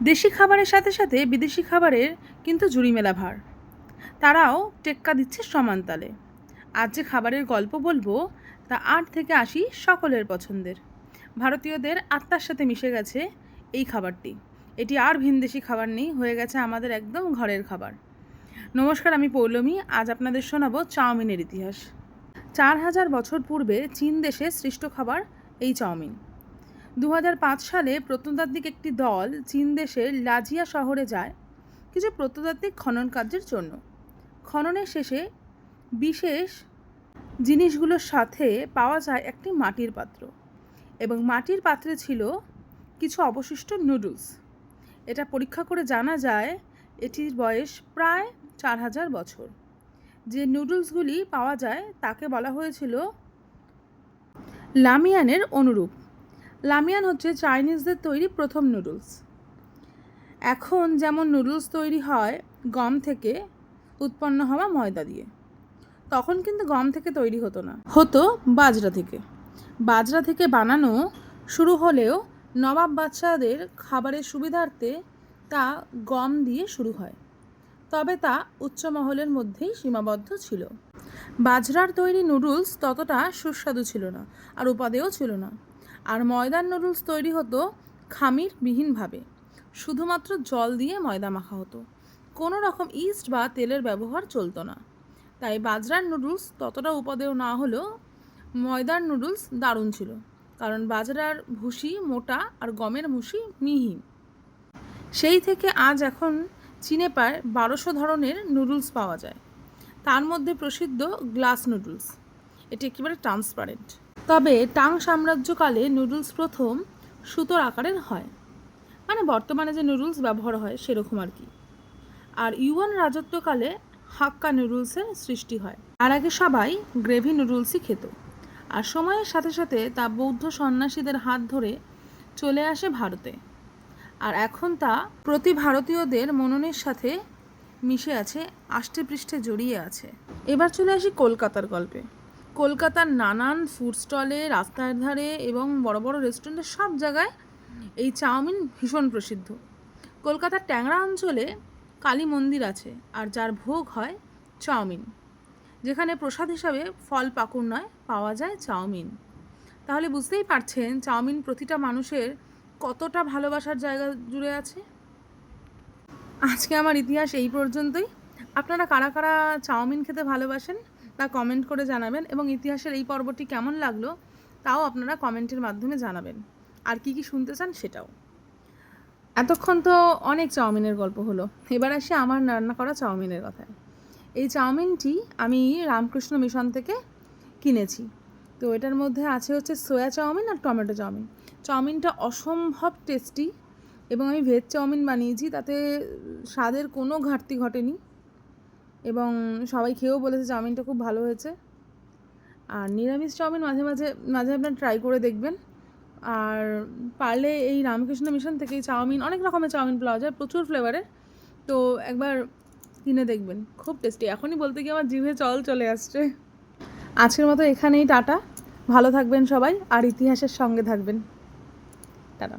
দেশি খাবারের সাথে সাথে বিদেশি খাবারের কিন্তু জুড়ি মেলা ভার। তারাও টেক্কা দিচ্ছে সমান তালে। আজ যে খাবারের গল্প বলবো তা ৮ থেকে ৮০ সকলের পছন্দের। ভারতীয়দের আত্মার সাথে মিশে গেছে এই খাবারটি। এটি আর ভিনদেশি খাবার নেই, হয়ে গেছে আমাদের একদম ঘরের খাবার। নমস্কার, আমি পৌলমী। আজ আপনাদের শোনাবো চাউমিনের ইতিহাস। ৪,০০০ বছর পূর্বে চীন দেশে সৃষ্ট খাবার এই চাউমিন। ২০০৫ সালে প্রত্নতাত্ত্বিক একটি দল চীন দেশের লাজিয়া শহরে যায় কিছু প্রত্নতাত্ত্বিক খনন কার্যের জন্য। খননের শেষে বিশেষ জিনিসগুলোর সাথে পাওয়া যায় একটি মাটির পাত্র, এবং মাটির পাত্রে ছিল কিছু অবশিষ্ট নুডলস। এটা পরীক্ষা করে জানা যায় এটির বয়স প্রায় ৪,০০০ বছর। যে নুডলসগুলি পাওয়া যায় তাকে বলা হয়েছিল লামিয়ানের অনুরূপ। লামিয়ান হচ্ছে চাইনিজদের তৈরি প্রথম নুডলস। এখন যেমন নুডলস তৈরি হয় গম থেকে উৎপন্ন হওয়া ময়দা দিয়ে, তখন কিন্তু গম থেকে তৈরি হতো না, হতো বাজরা থেকে। বাজরা থেকে বানানো শুরু হলেও নবাব বাদশাহদের খাবারের সুবিধার্থে তা গম দিয়ে শুরু হয়, তবে তা উচ্চ মহলের মধ্যেই সীমাবদ্ধ ছিল। বাজরার তৈরি নুডলস ততটা সুস্বাদু ছিল না, আর উপাদেয় ছিল না। আর ময়দার নুডলস তৈরি হতো খামিরবিহীনভাবে, শুধুমাত্র জল দিয়ে ময়দা মাখা হতো, কোনো রকম ইস্ট বা তেলের ব্যবহার চলতো না। তাই বাজরার নুডলস ততটা উপাদেয় না হলেও ময়দার নুডলস দারুণ ছিল, কারণ বাজরার ভুসি মোটা আর গমের ভুসি মিহি। সেই থেকে আজ এখন চীনে প্রায় ১২০০ ধরনের নুডলস পাওয়া যায়। তার মধ্যে প্রসিদ্ধ গ্লাস নুডলস। এটি একেবারে ট্রান্সপারেন্ট। তবে টাং সাম্রাজ্যকালে নুডলস প্রথম সুতোর আকারের হয়, মানে বর্তমানে যে নুডলস ব্যবহার হয় সেরকম আর কি। আর ইউয়ান রাজত্বকালে হাক্কা নুডলসের সৃষ্টি হয়। আর আগে সবাই গ্রেভি নুডলসই খেত, আর সময়ের সাথে সাথে তা বৌদ্ধ সন্ন্যাসীদের হাত ধরে চলে আসে ভারতে। আর এখন তা প্রতি ভারতীয়দের মননের সাথে মিশে আছে, আষ্টে পৃষ্ঠে জড়িয়ে আছে। এবার চলে আসি কলকাতার গল্পে। কলকাতার নানান ফুড স্টলে, রাস্তার ধারে এবং বড় বড় রেস্টুরেন্টে সব জায়গায় এই চাউমিন ভীষণ প্রসিদ্ধ। কলকাতার ট্যাংরা অঞ্চলে কালী মন্দির আছে, আর যার ভোগ হয় চাউমিন, যেখানে প্রসাদ হিসাবে ফল পাকুড় নয়, পাওয়া যায় চাউমিন। তাহলে বুঝতেই পারছেন চাউমিন প্রতিটা মানুষের কতটা ভালোবাসার জায়গা জুড়ে আছে। আজকে আমার ইতিহাস এই পর্যন্তই। আপনারা কারা কারা চাউমিন খেতে ভালোবাসেন তা কমেন্ট করে জানাবেন, এবং ইতিহাসের এই পর্বটি কেমন লাগলো তাও আপনারা কমেন্টের মাধ্যমে জানাবেন। আর কি কি শুনতে চান সেটাও। এতক্ষণ তো অনেক চাউমিনের গল্প হলো, এবার আসি আমার রান্না করা চাউমিনের কথায়। এই চাউমিনটি আমি রামকৃষ্ণ মিশন থেকে কিনেছি। তো এটার মধ্যে আছে হচ্ছে সোয়া চাউমিন আর টমেটো চাউমিন। চাউমিনটা অসম্ভব টেস্টি, এবং আমি ভেজ চাউমিন বানিয়েছি, তাতে স্বাদের কোনো ঘাটতি ঘটেনি, এবং সবাই খেয়েও বলেছে চাউমিনটা খুব ভালো হয়েছে। আর নিরামিষ চাউমিন মাঝে মাঝে আপনারা ট্রাই করে দেখবেন। আর পারলে এই রামকৃষ্ণ মিশন থেকে চাউমিন, অনেক রকমের চাউমিন পাওয়া যায়, প্রচুর ফ্লেভারের, তো একবার কিনে দেখবেন, খুব টেস্টি। এখনই বলতে গিয়ে আমার জিভে জল চলে আসছে। আজকের মতো এখানেই টাটা, ভালো থাকবেন সবাই, আর ইতিহাসের সঙ্গে থাকবেন। টাটা।